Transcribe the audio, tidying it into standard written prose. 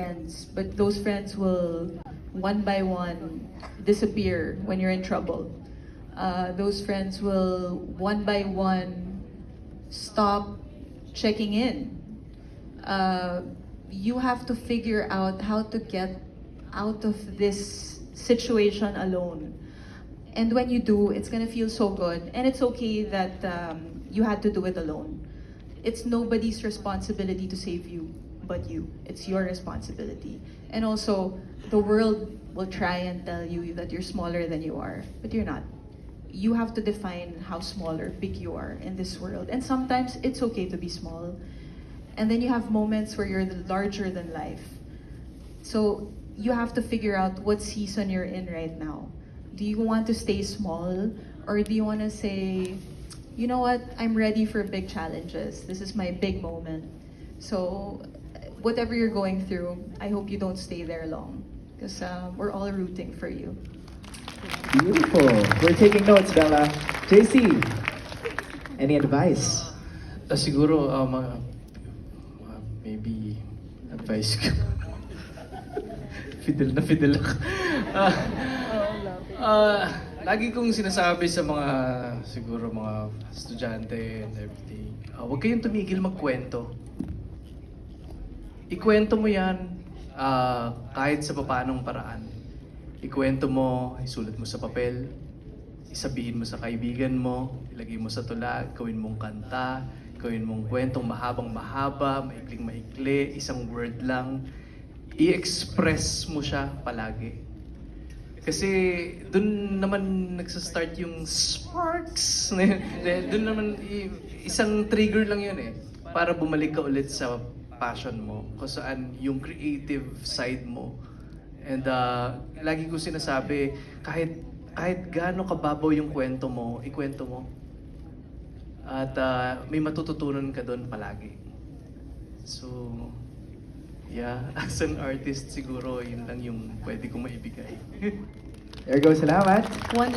friends, but those friends will one by one disappear when you're in trouble. Those friends will one by one stop checking in. Uh, you have to figure out how to get out of this situation alone. And when you do, it's gonna feel so good. And it's okay that you had to do it alone. It's nobody's responsibility to save you but you. It's your responsibility. And also, the world will try and tell you that you're smaller than you are, but you're not. You have to define how small or big you are in this world. And sometimes it's okay to be small. And then you have moments where you're larger than life. So you have to figure out what season you're in right now. Do you want to stay small, or do you want to say, you know what, I'm ready for big challenges. This is my big moment. So whatever you're going through, I hope you don't stay there long, because we're all rooting for you. Beautiful. We're taking notes, Bella. JC, any advice? Siguro, maybe advice ko. Fidel ako. Lagi kong sinasabi sa mga, siguro mga estudyante and everything, huwag kayong tumigil magkwento. Ikwento mo yan kahit sa papanong paraan. Ikwento mo, isulat mo sa papel, isabihin mo sa kaibigan mo, ilagay mo sa tula, gawin mong kanta, gawin mong kwentong mahabang mahaba, maikling maikli, isang word lang. I-express mo siya palagi. Kasi doon naman nagsa-start yung sparks. Doon naman isang trigger lang yun eh. Para bumalik ka ulit sa passion mo. Kung saan yung creative side mo. And lagi ko sinasabi, kahit gaano kababaw yung kwento mo, ikwento mo. At may matututunan ka doon palagi. So, yeah, as an artist siguro, yun lang yung pwede kong maibigay. There you go, salamat. One